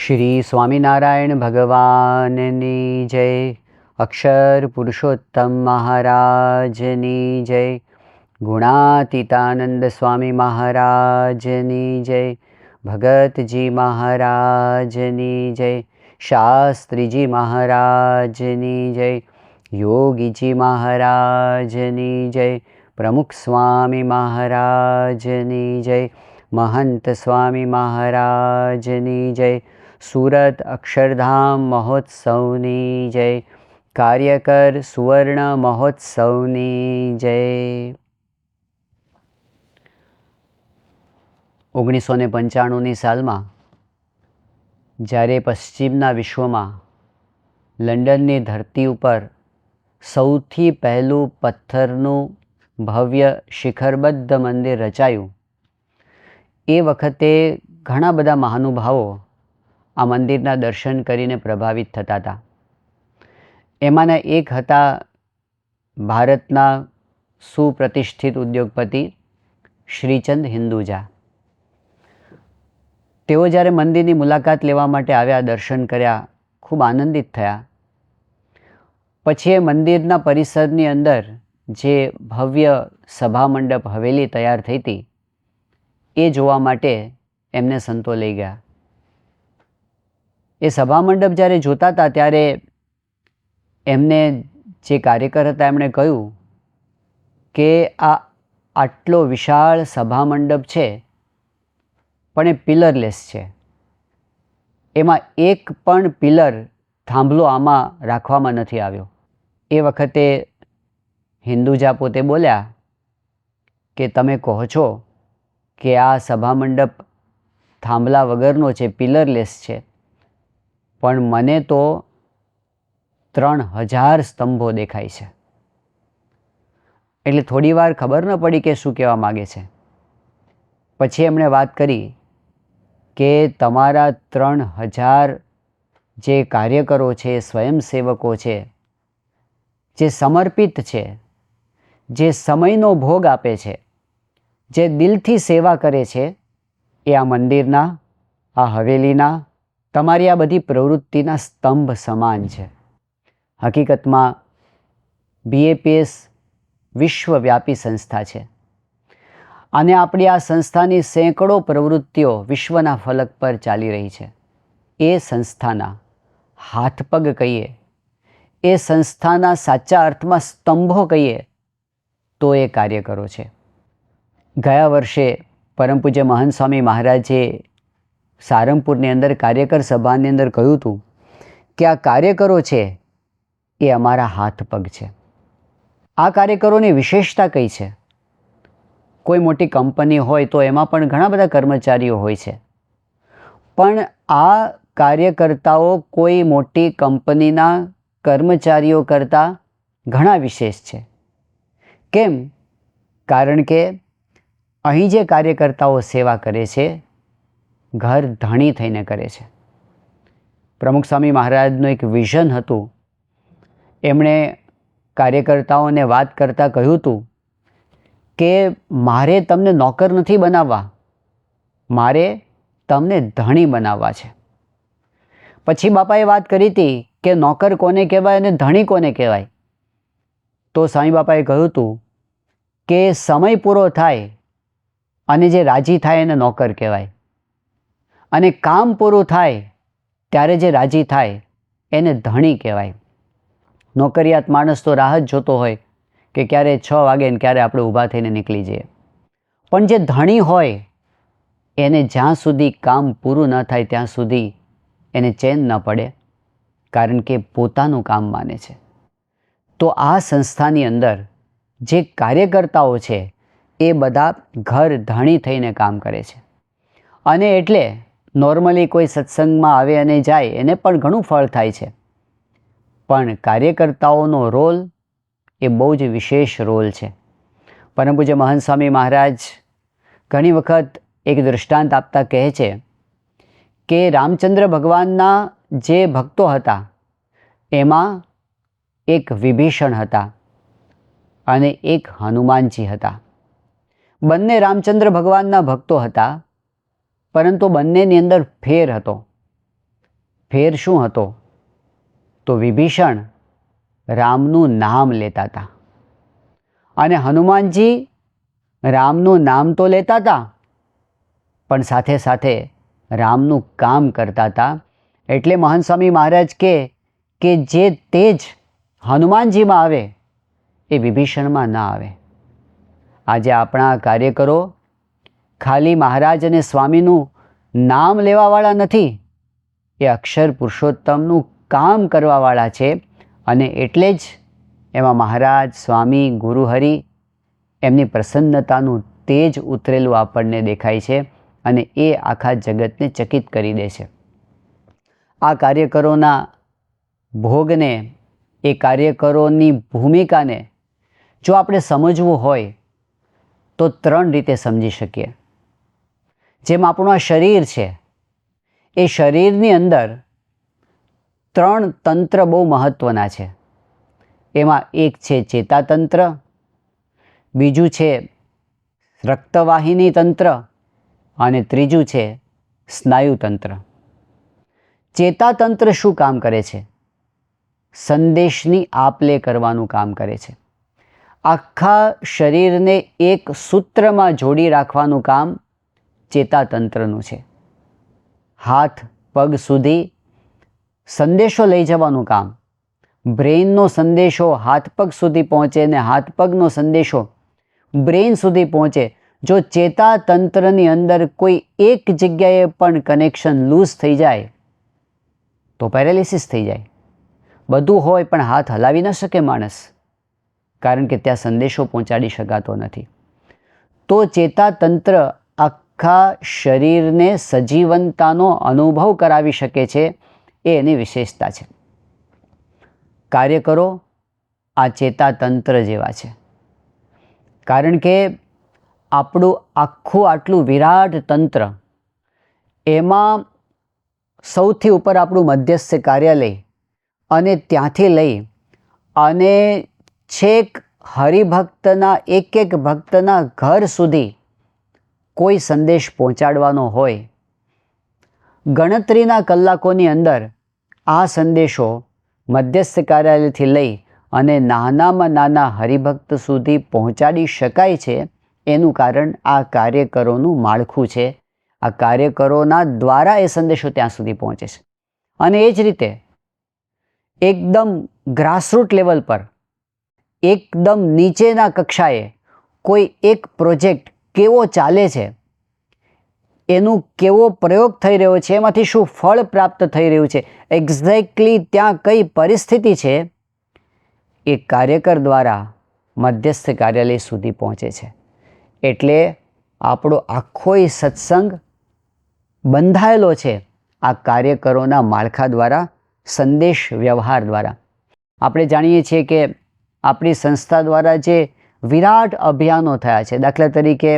શ્રી સ્વામિનારાયણ ભગવાનની જય. અક્ષર પુરુષોત્તમ મહારાજની જય. ગુણાતીતાનંદ સ્વામી મહારાજની જય. ભગતજી મહારાજની જય. શાસ્ત્રીજી મહારાજની જય. યોગીજી મહારાજની જય. પ્રમુખ સ્વામી મહારાજની જય. મહંત સ્વામી મહારાજની જય. સુરત અક્ષરધામ મહોત્સવની જય. કાર્યકર સુવર્ણ મહોત્સવની જય. 1995ની સાલમાં જ્યારે પશ્ચિમના વિશ્વમાં લંડનની ધરતી ઉપર સૌથી પહેલું પથ્થરનું ભવ્ય શિખરબદ્ધ મંદિર રચાયું, એ વખતે ઘણા બધા મહાનુભાવો આ મંદિરના દર્શન કરીને પ્રભાવિત થતા હતા. એમાંના એક હતા ભારતના સુપ્રતિષ્ઠિત ઉદ્યોગપતિ શ્રીચંદ હિન્દુજા. તેઓ જ્યારે મંદિરની મુલાકાત લેવા માટે આવ્યા, દર્શન કર્યા, ખૂબ આનંદિત થયા. પછી એ મંદિરના પરિસરની અંદર જે ભવ્ય સભા મંડપ હવેલી તૈયાર થઈ હતી, એ જોવા માટે એમને સંતો લઈ ગયા. એ સભા મંડપ જ્યારે જોતા હતા ત્યારે એમને જે કાર્યકર હતા એમણે કહ્યું કે આટલો વિશાળ સભા મંડપ છે, પણ એ પિલરલેસ છે. એમાં એક પણ પિલર થાંભલો આમાં રાખવામાં નથી આવ્યો. એ વખતે હિન્દુજા પોતે બોલ્યા કે તમે કહો છો કે આ સભા મંડપ થાંભલા વગરનો છે, પિલરલેસ છે, પણ મને તો 3000 સ્તંભો દેખાય છે. એટલે થોડી વાર ખબર ન પડી કે શું કહેવા માગે છે. પછી એમણે વાત કરી કે તમારા 3000 જે કાર્યકરો છે, સ્વયંસેવકો છે, જે સમર્પિત છે, જે સમયનો ભોગ આપે છે, જે દિલથી સેવા કરે છે, એ આ મંદિરના, આ હવેલીના, તમારી આ બધી પ્રવૃત્તિના સ્તંભ સમાન છે. હકીકતમાં BAPS વિશ્વવ્યાપી સંસ્થા છે અને આપણી આ સંસ્થાની સેંકડો પ્રવૃત્તિઓ વિશ્વના ફલક પર ચાલી રહી છે. એ સંસ્થાના હાથપગ કહીએ, એ સંસ્થાના સાચા અર્થમાં સ્તંભો કહીએ તો એ કાર્યકરો છે. ગયા વર્ષે પરમ પૂજ્ય મહંત સ્વામી મહારાજે સારંગપુરની અંદર કાર્યકર સભાની અંદર કહ્યું હતું કે આ કાર્યકરો છે એ અમારા હાથપગ છે. આ કાર્યકરોની વિશેષતા કઈ છે? કોઈ મોટી કંપની હોય તો એમાં પણ ઘણા બધા કર્મચારીઓ હોય છે, પણ આ કાર્યકર્તાઓ કોઈ મોટી કંપનીના કર્મચારીઓ કરતાં ઘણા વિશેષ છે. કેમ? કારણ કે અહીં જે કાર્યકર્તાઓ સેવા કરે છે, ઘર ધણી થઈને કરે છે. પ્રમુખ સ્વામી મહારાજનું એક વિઝન હતું. એમણે કાર્યકર્તાઓને વાત કરતાં કહ્યું હતું કે મારે તમને નોકર નથી બનાવવા, મારે તમને ધણી બનાવવા છે. પછી બાપાએ વાત કરી હતી કે નોકર કોને કહેવાય અને ધણી કોને કહેવાય? તો સ્વામી બાપાએ કહ્યું હતું કે સમય પૂરો થાય અને જે રાજી થાય એને નોકર કહેવાય, અને કામ પૂરું થાય ત્યારે જે રાજી થાય એને ધણી કહેવાય. નોકરિયાત માણસ તો રાહ જ જોતો હોય કે ક્યારે 6 વાગે ને ક્યારે આપણે ઊભા થઈને નીકળી જઈએ. પણ જે ધણી હોય એને જ્યાં સુધી કામ પૂરું ન થાય ત્યાં સુધી એને ચેન ન પડે, કારણ કે પોતાનું કામ માને છે. તો આ સંસ્થાની અંદર જે કાર્યકર્તાઓ છે એ બધા ઘર ધણી થઈને કામ કરે છે. અને એટલે નોર્મલી કોઈ સત્સંગમાં આવે અને જાય એને પણ ઘણું ફળ થાય છે, પણ કાર્યકર્તાઓનો રોલ એ બહુ જ વિશેષ રોલ છે. પરમ પૂજ્ય મહંત સ્વામી મહારાજ ઘણી વખત એક દૃષ્ટાંત આપતા કહે છે કે રામચંદ્ર ભગવાનના જે ભક્તો હતા એમાં એક વિભીષણ હતા અને એક હનુમાનજી હતા. બંને રામચંદ્ર ભગવાનના ભક્તો હતા, પરંતુ બંનેની અંદર ફેર હતો. ફેર શું હતો? તો વિભીષણ રામનું નામ લેતા હતા અને હનુમાનજી રામનું નામ તો લેતા હતા પણ સાથે સાથે રામનું કામ કરતા હતા. એટલે મહંત સ્વામી મહારાજ કહે કે જે તેજ હનુમાનજીમાં આવે એ વિભીષણમાં ના આવે. આજે આપણા કાર્યકરો ખાલી મહારાજ અને સ્વામીનું નામ લેવાવાળા નથી, એ અક્ષર પુરુષોત્તમનું કામ કરવાવાળા છે. અને એટલે જ એમાં મહારાજ, સ્વામી, ગુરુહરિ એમની પ્રસન્નતાનું તેજ ઉતરેલું આપણને દેખાય છે અને એ આખા જગતને ચકિત કરી દે છે. આ કાર્યકરોના ભોગને, એ કાર્યકરોની ભૂમિકાને જો આપણે સમજવું હોય તો 3 રીતે સમજી શકીએ. જેમ આપણું આ શરીર છે, એ શરીરની અંદર 3 તંત્ર બહુ મહત્ત્વના છે. એમાં એક છે ચેતાતંત્ર, બીજું છે રક્તવાહિની તંત્ર અને ત્રીજું છે સ્નાયુતંત્ર. ચેતાતંત્ર શું કામ કરે છે? સંદેશની આપ-લે કરવાનું કામ કરે છે. આખા શરીરને એક સૂત્રમાં જોડી રાખવાનું કામ ચેતાતંત્રનું છે. હાથ પગ સુધી સંદેશો લઈ જવાનું કામ. બ્રેઇનનો સંદેશો હાથ પગ સુધી પહોંચે ને હાથ પગનો સંદેશો બ્રેઇન સુધી પહોંચે. જો ચેતાતંત્રની અંદર કોઈ એક જગ્યાએ પણ કનેક્શન લૂઝ થઈ જાય તો પેરાલિસિસ થઈ જાય. બધું હોય પણ હાથ હલાવી ન શકે માણસ, કારણ કે ત્યાં સંદેશો પહોંચાડી શકાતો નથી. તો ચેતાતંત્ર આખા શરીરને સજીવનતાનો અનુભવ કરાવી શકે છે, એ એની વિશેષતા છે. કાર્યકરો આ ચેતાતંત્ર જેવા છે, કારણ કે આપણું આટલું વિરાટ તંત્ર, એમાં સૌથી ઉપર આપણું મધ્યસ્થ કાર્યાલય અને ત્યાંથી લઈ અને છેક હરિભક્તના એક ભક્તના ઘર સુધી કોઈ સંદેશ પહોંચાડવાનો હોય, ગણતરીના કલાકોની અંદર આ સંદેશો મધ્યસ્થ કાર્યાલયથી લઈ અને નાનામાં નાના હરિભક્ત સુધી પહોંચાડી શકાય છે. એનું કારણ આ કાર્યકરોનું માળખું છે. આ કાર્યકરોના દ્વારા એ સંદેશો ત્યાં સુધી પહોંચે છે. અને એ જ રીતે એકદમ ગ્રાસરૂટ લેવલ પર, એકદમ નીચેના કક્ષાએ કોઈ એક પ્રોજેક્ટ કેવો ચાલે છે, એનું કેવો પ્રયોગ થઈ રહ્યો છે, એમાંથી શું ફળ પ્રાપ્ત થઈ રહ્યું છે, એક્ઝેક્ટલી ત્યાં કઈ પરિસ્થિતિ છે, એ કાર્યકર દ્વારા મધ્યસ્થ કાર્યાલય સુધી પહોંચે છે. એટલે આપણો આખો સત્સંગ બંધાયેલો છે આ કાર્યકરોના માળખા દ્વારા, સંદેશ વ્યવહાર દ્વારા. આપણે જાણીએ છીએ કે આપણી સંસ્થા દ્વારા જે વિરાટ અભિયાનો થયા છે, દાખલા તરીકે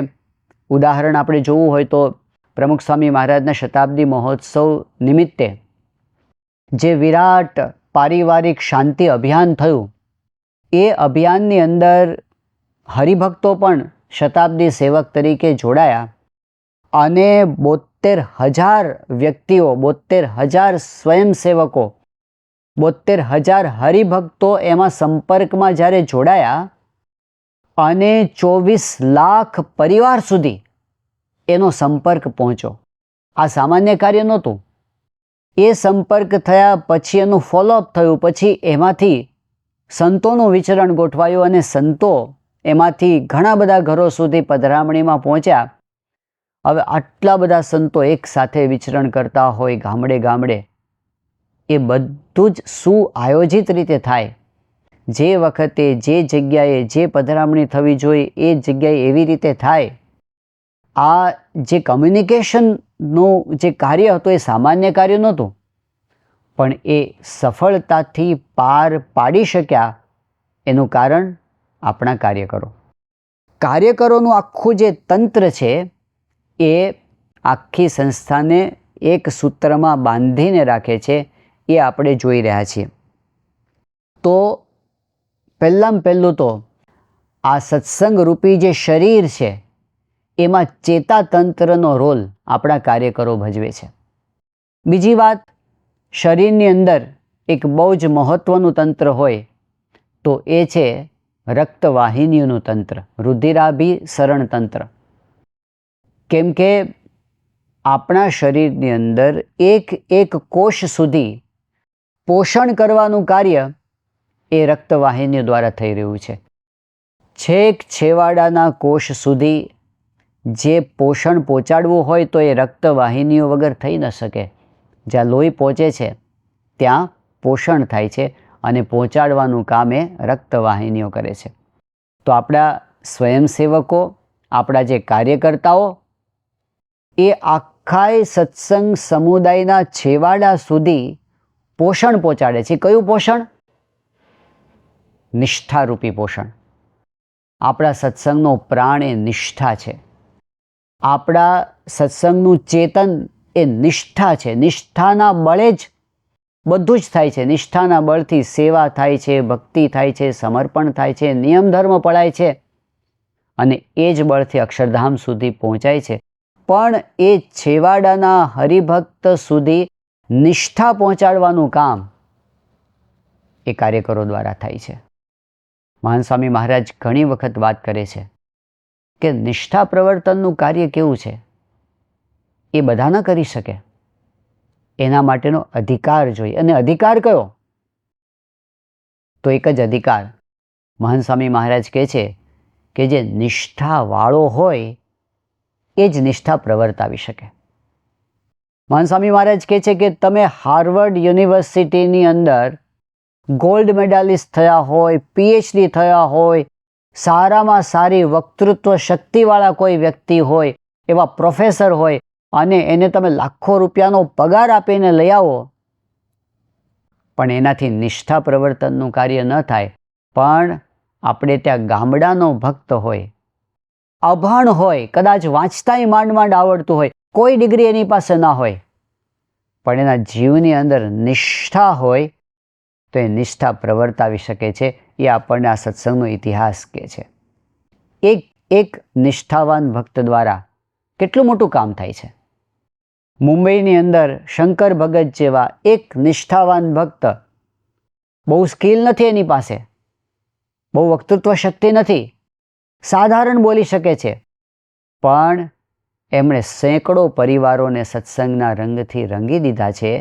ઉદાહરણ આપણે જોવું હોય તો પ્રમુખ સ્વામી મહારાજના શતાબ્દી મહોત્સવ નિમિત્તે જે વિરાટ પારિવારિક શાંતિ અભિયાન થયું, એ અભિયાનની અંદર હરિભક્તો પણ શતાબ્દી સેવક તરીકે જોડાયા અને 72,000 વ્યક્તિઓ, 72,000 સ્વયંસેવકો, 72,000 હરિભક્તો એમાં સંપર્કમાં જ્યારે જોડાયા અને 24 લાખ પરિવાર સુધી એનો સંપર્ક પહોંચ્યો. આ સામાન્ય કાર્ય નહોતું. એ સંપર્ક થયા પછી એનું ફોલોઅપ થયું, પછી એમાંથી સંતોનું વિચરણ ગોઠવાયું અને સંતો એમાંથી ઘણા બધા ઘરો સુધી પધરામણીમાં પહોંચ્યા. હવે આટલા બધા સંતો એક સાથે વિચરણ કરતા હોય ગામડે ગામડે, એ બધું જ સુઆયોજિત રીતે થાય. જે વખતે જે જગ્યાએ જે પધરામણી થવી જોઈએ એ જગ્યાએ એવી રીતે થાય. આ જે કમ્યુનિકેશનનું જે કાર્ય હતું એ સામાન્ય કાર્ય નહોતું, પણ એ સફળતાથી પાર પાડી શક્યા એનું કારણ આપણા કાર્યકરો. કાર્યકરોનું આખું જે તંત્ર છે એ આખી સંસ્થાને એક સૂત્રમાં બાંધીને રાખે છે, એ આપણે જોઈ રહ્યા છીએ. તો પહેલાં પહેલું તો આ સત્સંગ રૂપી જે શરીર છે એમાં ચેતાતંત્રનો રોલ આપણા કાર્યકરો ભજવે છે. બીજી વાત શરીરની અંદર એક બહુ જ મહત્ત્વનું તંત્ર હોય તો એ છે રક્તવાહિનીઓનું તંત્ર, રુધિરાભિસરણ તંત્ર. કેમ કે આપણા શરીરની અંદર એક એક કોષ સુધી પોષણ કરવાનું કાર્ય એ રક્તવાહિનીઓ દ્વારા થઈ રહ્યું છે. છેક છેવાડાના કોષ સુધી જે પોષણ પહોંચાડવું હોય તો એ રક્તવાહિનીઓ વગર થઈ ન શકે. જ્યાં લોહી પહોંચે છે ત્યાં પોષણ થાય છે અને પહોંચાડવાનું કામ એ રક્તવાહિનીઓ કરે છે. તો આપણા સ્વયંસેવકો, આપણા જે કાર્યકર્તાઓ એ આખા સત્સંગ સમુદાયના છેવાડા સુધી પોષણ પહોંચાડે છે. કયું પોષણ? નિષ્ઠારૂપી પોષણ. આપણા સત્સંગનો પ્રાણ એ નિષ્ઠા છે. આપણા સત્સંગનું ચેતન એ નિષ્ઠા છે. નિષ્ઠાના બળે જ બધું જ થાય છે. નિષ્ઠાના બળથી સેવા થાય છે, ભક્તિ થાય છે, સમર્પણ થાય છે, નિયમ ધર્મ પળાય છે અને એ જ બળથી અક્ષરધામ સુધી પહોંચાય છે. પણ એ છેવાડાના હરિભક્ત સુધી નિષ્ઠા પહોંચાડવાનું કામ એ કાર્યકરો દ્વારા થાય છે. મહાન સ્વામી મહારાજ ઘણી વખત વાત કરે છે કે નિષ્ઠા પ્રવર્તનનું કાર્ય કેવું છે એ બધા ન કરી શકે. એના માટેનો અધિકાર જોઈએ. અને અધિકાર કયો? તો એક જ અધિકાર મહાન સ્વામી મહારાજ કહે છે કે જે નિષ્ઠાવાળો હોય એ જ નિષ્ઠા પ્રવર્તાવી શકે. મહાન સ્વામી મહારાજ કહે છે કે તમે હાર્વર્ડ યુનિવર્સિટીની અંદર ગોલ્ડ મેડાલિસ્ટ થયા હોય, પીએચડી થયા હોય, સારામાં સારી વક્તૃત્વ શક્તિવાળા કોઈ વ્યક્તિ હોય, એવા પ્રોફેસર હોય અને એને તમે લાખો રૂપિયાનો પગાર આપીને લઈ આવો, પણ એનાથી નિષ્ઠા પ્રવર્તનનું કાર્ય ન થાય. પણ આપણે ત્યાં ગામડાનો ભક્ત હોય, અભણ હોય, કદાચ વાંચતાય માંડ માંડ આવડતું હોય, કોઈ ડિગ્રી એની પાસે ના હોય, પણ એના જીવની અંદર નિષ્ઠા હોય તો એ નિષ્ઠા પ્રવર્તાવી શકે છે. એ આપણને આ સત્સંગનો ઇતિહાસ કહે છે. એક નિષ્ઠાવાન ભક્ત દ્વારા કેટલું મોટું કામ થાય છે. મુંબઈની અંદર શંકર ભગત જેવા એક નિષ્ઠાવાન ભક્ત, બહુ સ્કિલ નથી એની પાસે, બહુ વક્તૃત્વ શક્તિ નથી, સાધારણ બોલી શકે છે, પણ એમણે સેંકડો પરિવારોને સત્સંગના રંગથી રંગી દીધા છે.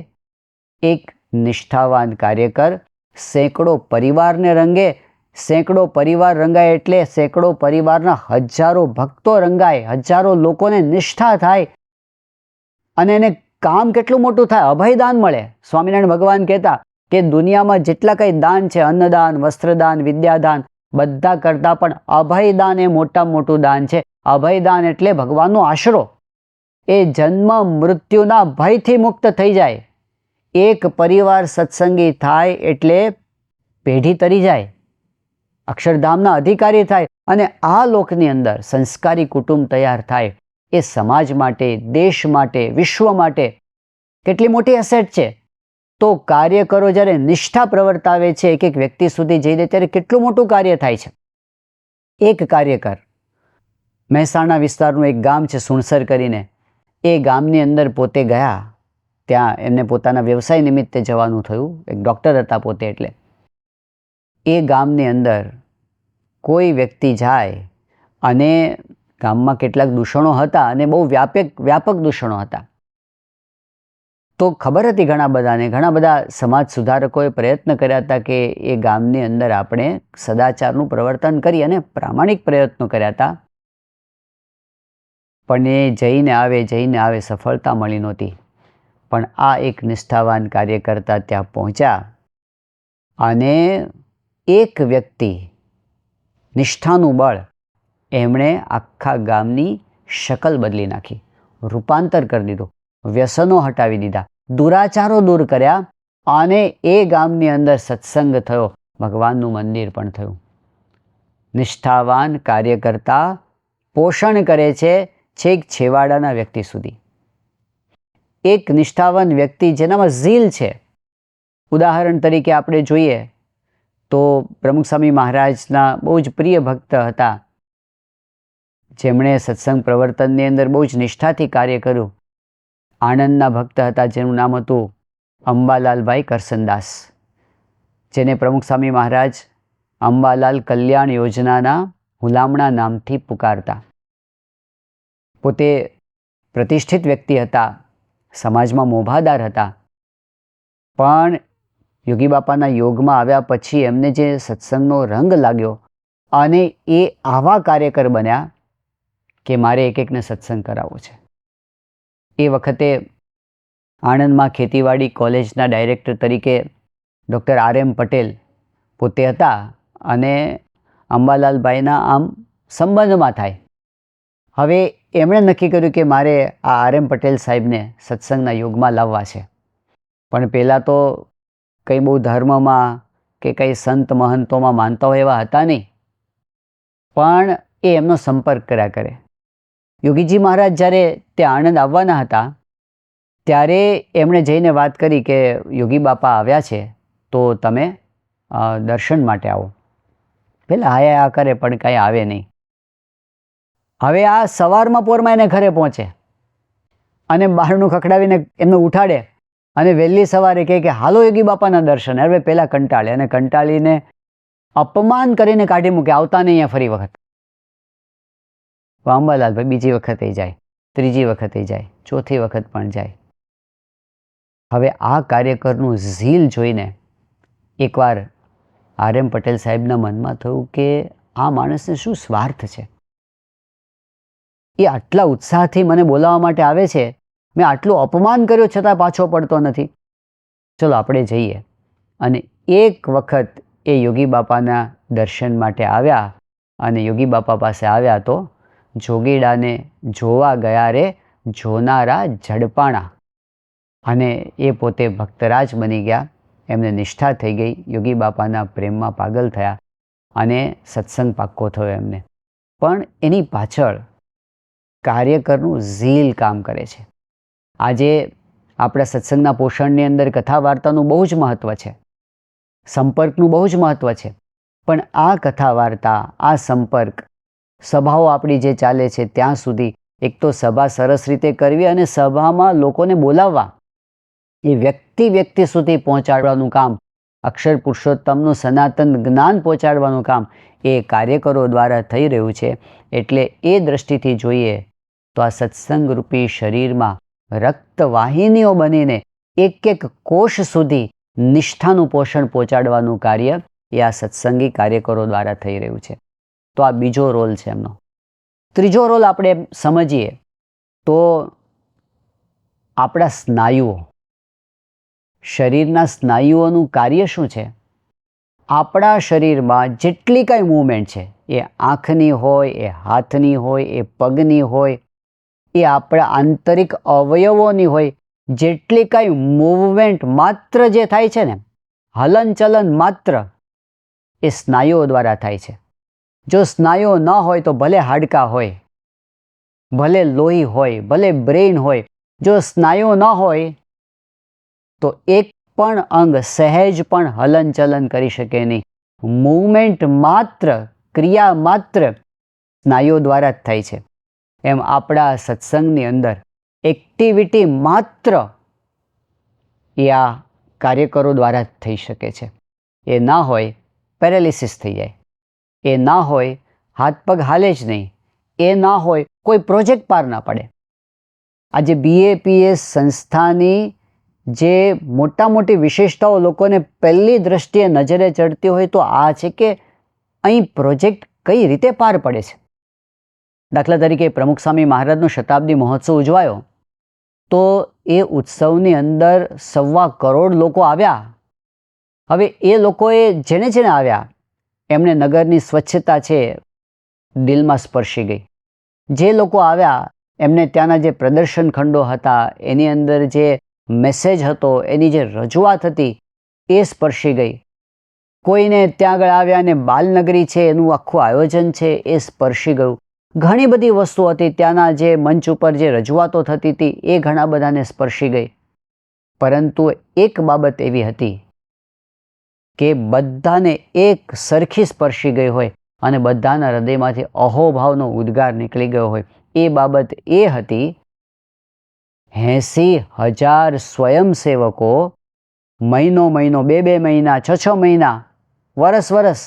એક નિષ્ઠાવાન કાર્યકર સેંકડો પરિવારને રંગે. સેંકડો પરિવાર રંગાય એટલે સેંકડો પરિવારના હજારો ભક્તો રંગાય, હજારો લોકોને નિષ્ઠા થાય અને એને કામ કેટલું મોટું થાય, અભયદાન મળે. સ્વામિનારાયણ ભગવાન કહેતા કે દુનિયામાં જેટલા કંઈ દાન છે, અન્નદાન, વસ્ત્રદાન, વિદ્યાદાન, બધા કરતાં પણ અભયદાન એ મોટામાં મોટું દાન છે. અભયદાન એટલે ભગવાનનો આશરો. એ જન્મ મૃત્યુના ભયથી મુક્ત થઈ જાય. એક પરિવાર સત્સંગી થાય એટલે પેઢી તરી જાય, અક્ષરધામના અધિકારી થાય અને આ લોકની અંદર સંસ્કારી કુટુંબ તૈયાર થાય. એ સમાજ માટે, દેશ માટે, વિશ્વ માટે કેટલી મોટી એસેટ છે. તો કાર્યકરો જ્યારે નિષ્ઠા પ્રવર્તાવે છે એક એક વ્યક્તિ સુધી જઈને ત્યારે કેટલું મોટું કાર્ય થાય છે. એક કાર્યકર મહેસાણા વિસ્તારનું એક ગામ છે સુણસર કરીને, એ ગામની અંદર પોતે ગયા. ત્યાં એમને પોતાના વ્યવસાય નિમિત્તે જવાનું થયું. એક ડૉક્ટર હતા પોતે. એટલે એ ગામની અંદર કોઈ વ્યક્તિ જાય અને ગામમાં કેટલાક દૂષણો હતા અને બહુ વ્યાપક દૂષણો હતા. તો ખબર હતી ઘણા બધાને, ઘણા બધા સમાજ સુધારકોએ પ્રયત્ન કર્યા હતા કે એ ગામની અંદર આપણે સદાચારનું પ્રવર્તન કરી અને પ્રામાણિક પ્રયત્નો કર્યા હતા. પણ એ જઈને આવે સફળતા મળી નહોતી. પણ આ એક નિષ્ઠાવાન કાર્યકર્તા ત્યાં પહોંચ્યા અને એક વ્યક્તિ, નિષ્ઠાનું બળ, એમણે આખા ગામની શકલ બદલી નાખી, રૂપાંતર કરી દીધું, વ્યસનો હટાવી દીધા, દુરાચારો દૂર કર્યા અને એ ગામની અંદર સત્સંગ થયો, ભગવાનનું મંદિર પણ થયું. નિષ્ઠાવાન કાર્યકર્તા પોષણ કરે છે છેક છેવાડાના વ્યક્તિ સુધી. એક નિષ્ઠાવાન વ્યક્તિ જેનામાં ઝીલ છે. ઉદાહરણ તરીકે આપણે જોઈએ તો પ્રમુખ સ્વામી મહારાજના બહુ જ પ્રિય ભક્ત હતા, જેમણે સત્સંગ પ્રવર્તનની અંદર બહુ જ નિષ્ઠાથી કાર્ય કર્યું. આણંદના ભક્ત હતા જેનું નામ હતું અંબાલાલભાઈ કરસનદાસ, જેને પ્રમુખ સ્વામી મહારાજ અંબાલાલ કલ્યાણ યોજનાના હુલામણા નામથી પુકારતા. પોતે પ્રતિષ્ઠિત વ્યક્તિ હતા, સમાજમાં મોભાદાર હતા, પણ યોગી બાપાના યોગમાં આવ્યા પછી એમને જે સત્સંગનો રંગ લાગ્યો અને એ આવા કાર્યકર બન્યા કે મારે એક એકને સત્સંગ કરાવવો છે. એ વખતે આણંદમાં ખેતીવાડી કોલેજના ડાયરેક્ટર તરીકે ડૉક્ટર આર.એમ. પટેલ પોતે હતા અને અંબાલાલભાઈના આમ સંબંધમાં થાય. હવે એમણે નક્કી કર્યું કે મારે આ આર.એમ. પટેલ સાહેબને સત્સંગના યોગમાં લાવવા છે. પણ પહેલાં તો કંઈ બહુ ધર્મમાં કે કંઈ સંત મહંતોમાં માનતા હોય એવા હતા નહીં, પણ એ એમનો સંપર્ક કર્યા કરે. યોગીજી મહારાજ જ્યારે તે આણંદ આવવાના હતા ત્યારે એમણે જઈને વાત કરી કે યોગી બાપા આવ્યા છે તો તમે દર્શન માટે આવો. પહેલાં હાયા કરે પણ કાંઈ આવે નહીં. હવે આ સવારમાં પોરમાં એને ઘરે પહોંચે અને બહારનું ખખડાવીને એમને ઉઠાડે અને વહેલી સવારે કહે કે હાલો યોગી બાપાના દર્શન. હવે પહેલાં કંટાળે અને કંટાળીને અપમાન કરીને કાઢી મૂકે, આવતા નહીં અહીંયા ફરી વખત. અંબાલાલભાઈ બીજી વખતે જાય, ત્રીજી વખતે જાય, ચોથી વખત પણ જાય. હવે આ કાર્યકરનું ઝીલ જોઈને એકવાર આર.એમ. પટેલ સાહેબના મનમાં થયું કે આ માણસને શું સ્વાર્થ છે, એ આટલા ઉત્સાહથી મને બોલાવવા માટે આવે છે, મેં આટલું અપમાન કર્યું છતાં પાછો પડતો નથી, ચલો આપણે જઈએ. અને એક વખત એ યોગી બાપાના દર્શન માટે આવ્યા અને યોગી બાપા પાસે આવ્યા તો જોગીડાને જોવા ગયા રે જોનારા ઝડપાણા. અને એ પોતે ભક્તરાજ બની ગયા, એમને નિષ્ઠા થઈ ગઈ, યોગી બાપાના પ્રેમમાં પાગલ થયા અને સત્સંગ પાક્કો થયો એમને. પણ એની પાછળ કાર્યકરનું ઝીલ કામ કરે છે. આજે આપણા સત્સંગના પોષણની અંદર કથા વાર્તાનું બહુ જ મહત્ત્વ છે, સંપર્કનું બહુ જ મહત્ત્વ છે. પણ આ કથા વાર્તા, આ સંપર્ક, સભાઓ આપણી જે ચાલે છે ત્યાં સુધી એક તો સભા સરસ રીતે કરવી અને સભામાં લોકોને બોલાવવા, એ વ્યક્તિ સુધી પહોંચાડવાનું કામ, અક્ષર પુરુષોત્તમનું સનાતન જ્ઞાન પહોંચાડવાનું કામ એ કાર્યકરો દ્વારા થઈ રહ્યું છે. એટલે એ દ્રષ્ટિથી જોઈએ તો આ સત્સંગરૂપી શરીરમાં રક્તવાહિનીઓ બનીને એક એક કોષ સુધી નિષ્ઠાનું પોષણ પહોંચાડવાનું કાર્ય એ આ સત્સંગી કાર્યકરો દ્વારા થઈ રહ્યું છે. તો આ બીજો રોલ છે એમનો. ત્રીજો રોલ આપણે સમજીએ તો આપણા સ્નાયુઓ, શરીરના સ્નાયુઓનું કાર્ય શું છે? આપણા શરીરમાં જેટલી કાંઈ મૂવમેન્ટ છે, એ આંખની હોય, એ હાથની હોય, એ પગની હોય, એ આપણા આંતરિક અવયવોની હોય, જેટલી કાંઈ મૂવમેન્ટ માત્ર જે થાય છે ને, હલનચલન માત્ર, એ સ્નાયુઓ દ્વારા થાય છે. જો સ્નાયુઓ ન હોય તો ભલે હાડકાં હોય, ભલે લોહી હોય, ભલે બ્રેઇન હોય, જો સ્નાયુઓ ન હોય તો એક પણ અંગ સહેજ પણ હલનચલન કરી શકે નહીં. મૂવમેન્ટ માત્ર, ક્રિયા માત્ર સ્નાયુઓ દ્વારા જ થાય છે. એમ આપણા સત્સંગની અંદર એક્ટિવિટી માત્ર એ આ કાર્યકરો દ્વારા જ થઈ શકે છે. એ ના હોય પેરાલિસિસ થઈ જાય, એ ના હોય હાથ પગ હાલે જ નહીં, એ ના હોય કોઈ પ્રોજેક્ટ પાર ના પડે. આજે BAPS સંસ્થાની જે મોટી વિશેષતાઓ લોકોને પહેલી દ્રષ્ટિએ નજરે ચડતી હોય તો આ છે કે અહીં પ્રોજેક્ટ કઈ રીતે પાર પડે છે. દાખલા તરીકે પ્રમુખ સ્વામી મહારાજનો શતાબ્દી મહોત્સવ ઉજવાયો તો એ ઉત્સવની અંદર 1.25 કરોડ લોકો આવ્યા. હવે એ લોકોએ જેને આવ્યા એમને નગરની સ્વચ્છતા છે દિલમાં સ્પર્શી ગઈ. જે લોકો આવ્યા એમને ત્યાંના જે પ્રદર્શન ખંડો હતા, એની અંદર જે મેસેજ હતો, એની જે રજૂઆત હતી એ સ્પર્શી ગઈ. કોઈને ત્યાં આગળ આવ્યા અને બાલનગરી છે એનું આખું આયોજન છે એ સ્પર્શી ગયું. ઘણી બધી વસ્તુ હતી, ત્યાંના જે મંચ ઉપર જે રજૂઆતો થતી હતી એ ઘણા બધાને સ્પર્શી ગઈ. પરંતુ એક બાબત એવી હતી કે બધાને એક સરખી સ્પર્શી ગઈ હોય અને બધાના હૃદયમાંથી અહોભાવનો ઉદ્ગાર નીકળી ગયો હોય. એ બાબત એ હતી 80,000 સ્વયંસેવકો મહિનો મહિનો, 2 મહિના, 6 મહિના, વરસ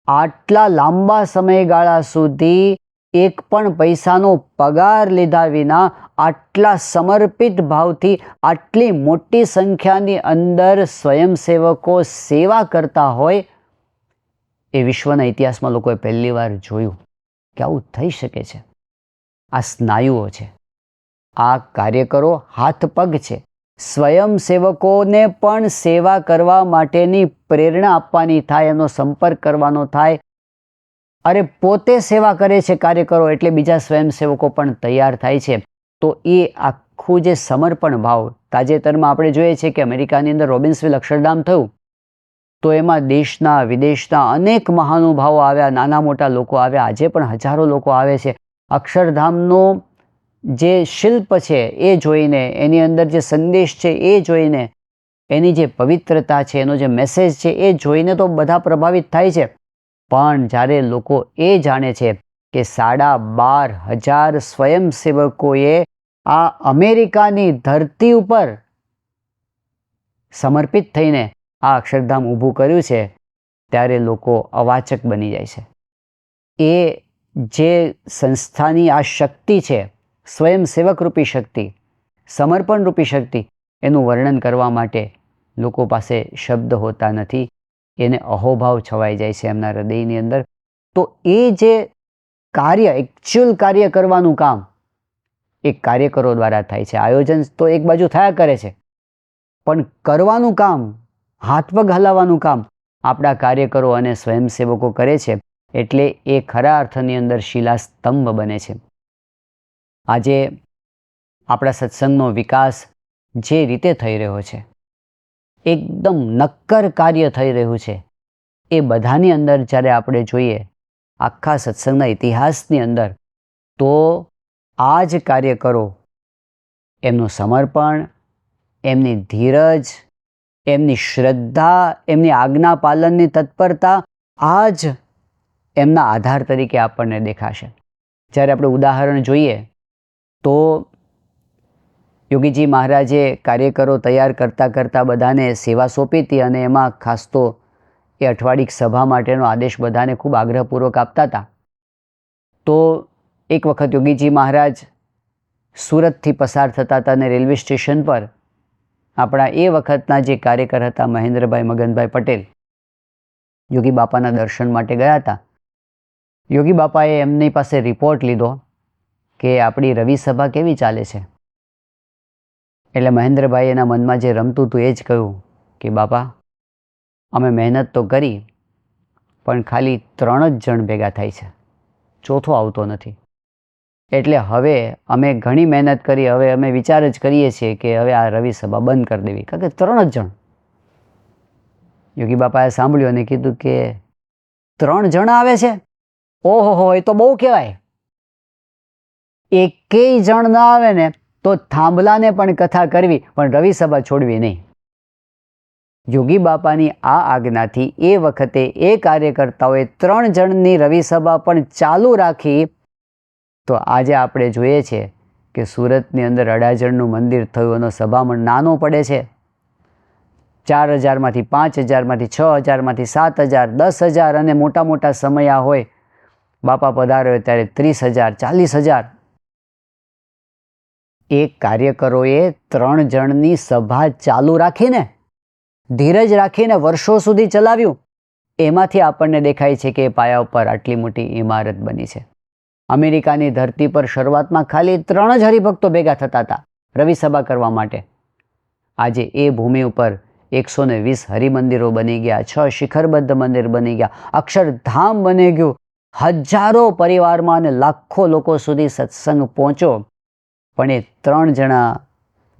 આટલા લાંબા સમયગાળા સુધી એક પણ પૈસાનો પગાર લીધા વિના આટલા સમર્પિત ભાવથી આટલી મોટી સંખ્યાની અંદર સ્વયંસેવકો સેવા કરતા હોય, એ વિશ્વના ઇતિહાસમાં લોકોએ પહેલી વાર જોયું કે આવું થઈ શકે છે. આ સ્નાયુઓ છે, આ કાર્યકરો હાથ પગ છે. સ્વયંસેવકોને પણ સેવા કરવા માટેની પ્રેરણા આપવાની થાય, એનો સંપર્ક કરવાનો થાય. અરે પોતે સેવા કરે છે કાર્યકરો, એટલે બીજા સ્વયંસેવકો પણ તૈયાર થાય છે. તો એ આખું જે સમર્પણ ભાવ, તાજેતરમાં આપણે જોઈએ છીએ કે અમેરિકાની અંદર રોબિન્સવિલ અક્ષરધામ થયું, તો એમાં દેશના વિદેશના અનેક મહાનુભાવો આવ્યા, નાના મોટા લોકો આવ્યા. આજે પણ હજારો લોકો આવે છે. અક્ષરધામનો જે શિલ્પ છે એ જોઈને, એની અંદર જે સંદેશ છે એ જોઈને, એની જે પવિત્રતા છે, એનો જે મેસેજ છે એ જોઈને તો બધા પ્રભાવિત થાય છે. પણ જ્યારે લોકો એ જાણે છે કે 12,500 સ્વયંસેવકોએ આ અમેરિકાની ધરતી ઉપર સમર્પિત થઈને આ અક્ષરધામ ઊભું કર્યું છે, ત્યારે લોકો અવાચક બની જાય છે. એ જે સંસ્થાની આ શક્તિ છે, સ્વયંસેવક રૂપી શક્તિ, સમર્પણ રૂપી શક્તિ, એનું વર્ણન કરવા માટે લોકો પાસે શબ્દ હોતા નથી. એને અહોભાવ છવાઈ જાય છે એમના હૃદયની અંદર. તો એ જે કાર્ય, એકચ્યુઅલ કાર્ય કરવાનું કામ એ કાર્યકરો દ્વારા થાય છે. આયોજન તો એક બાજુ થયા કરે છે, પણ કરવાનું કામ, હાથ પગ હલાવવાનું કામ આપણા કાર્યકરો અને સ્વયંસેવકો કરે છે. એટલે એ ખરા અર્થની અંદર શિલાસ્તંભ બને છે. આજે આપણા સત્સંગનો વિકાસ જે રીતે થઈ રહ્યો છે, એકદમ નક્કર કાર્ય થઈ રહ્યું છે, એ બધાની અંદર જ્યારે આપણે જોઈએ આખા સત્સંગના ઇતિહાસની અંદર, તો આ જ કાર્યકરો, એમનું સમર્પણ, એમની ધીરજ, એમની શ્રદ્ધા, એમની આજ્ઞા પાલનની તત્પરતા, આ જ એમના આધાર તરીકે આપણને દેખાશે. જ્યારે આપણે ઉદાહરણ જોઈએ તો યોગીજી મહારાજે કાર્યકરો તૈયાર કરતાં બધાને સેવા સોંપી હતી, અને એમાં ખાસ તો એ અઠવાડિક સભા માટેનો આદેશ બધાને ખૂબ આગ્રહપૂર્વક આપતા હતા. તો એક વખત યોગીજી મહારાજ સુરતથી પસાર થતા હતા અને રેલવે સ્ટેશન પર આપણા એ વખતના જે કાર્યકર હતા મહેન્દ્રભાઈ મગનભાઈ પટેલ, યોગી બાપાના દર્શન માટે ગયા હતા. યોગી બાપાએ એમની પાસે રિપોર્ટ લીધો કે આપણી રવિ સભા કેવી ચાલે છે. એટલે મહેન્દ્રભાઈ એના મનમાં જે રમતું હતું એ જ કહ્યું કે બાપા, અમે મહેનત તો કરી, પણ ખાલી 3 જ જણ ભેગા થાય છે, ચોથો આવતો નથી. એટલે હવે અમે ઘણી મહેનત કરી, હવે અમે વિચાર જ કરીએ છીએ કે હવે આ રવિ સભા બંધ કરી દેવી, કારણ કે 3 જ જણ. યોગી બાપાએ સાંભળ્યું અને કીધું કે 3 જણ આવે છે, ઓહો, એ તો બહુ કહેવાય. એકેય જણ ના આવે ને તો થાંભલાને પણ કથા કરવી, પણ રવિ સભા છોડવી નહીં. યોગી બાપાની આ આજ્ઞાથી એ વખતે એ કાર્યકર્તાઓએ 3 જણની રવિ સભા પણ ચાલુ રાખી. તો આજે આપણે જોઈએ છીએ કે સુરતની અંદર અડાજણનું મંદિર થયું, એનો સભામંડળ નાનો પડે છે. 4,000માંથી 5,000માંથી 6,000માંથી 7,000, 10,000, અને મોટા મોટા સમયા હોય, બાપા પધાર્યો ત્યારે 30,000, 40,000. એ કાર્યકરોએ 3 જણની સભા ચાલુ રાખીને, ધીરજ રાખીને વર્ષો સુધી ચલાવ્યું. એમાંથી આપણને દેખાય છે કે પાયા ઉપર આટલી મોટી ઇમારત બની છે. અમેરિકાની ધરતી પર શરૂઆતમાં ખાલી 3 જ હરિભક્તો ભેગા થતા હતા રવિ સભા કરવા માટે. આજે એ ભૂમિ ઉપર 120 હરિમંદિરો બની ગયા, 6 શિખરબદ્ધ મંદિર બની ગયા, અક્ષરધામ બની ગયું. હજારો પરિવારમાં અને લાખો લોકો સુધી સત્સંગ પહોંચ્યો. પણ એ 3 જણા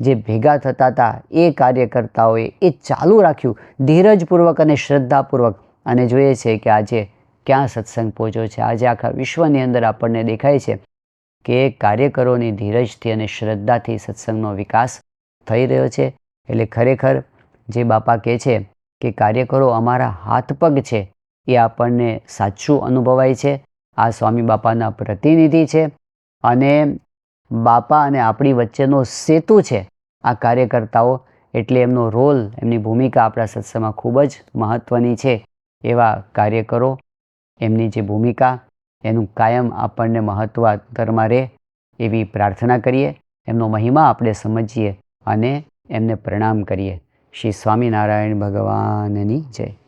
જે ભેગા થતા હતા એ કાર્યકર્તાઓએ એ ચાલુ રાખ્યું ધીરજપૂર્વક અને શ્રદ્ધાપૂર્વક. અને જોઈએ છે કે આજે ક્યાં સત્સંગ પહોંચ્યો છે. આજે આખા વિશ્વની અંદર આપણને દેખાય છે કે કાર્યકરોની ધીરજથી અને શ્રદ્ધાથી સત્સંગનો વિકાસ થઈ રહ્યો છે. એટલે ખરેખર જે બાપા કહે છે કે કાર્યકરો અમારા હાથ પગ છે, એ આપણને સાચું અનુભવાય છે. આ સ્વામી બાપાના પ્રતિનિધિ છે, અને બાપા અને આપણી વચ્ચેનો સેતુ છે આ કાર્યકર્તાઓ. એટલે એમનો રોલ, એમની ભૂમિકા આપણા સત્સંગમાં ખૂબ જ મહત્ત્વની છે. એવા કાર્ય કરો. એમની જે ભૂમિકા એનું કાયમ આપણને મહત્ત્વ અંતરમાં રહે એવી પ્રાર્થના કરીએ. એમનો મહિમા આપણે સમજીએ અને એમને પ્રણામ કરીએ. શ્રી સ્વામિનારાયણ ભગવાનની જય.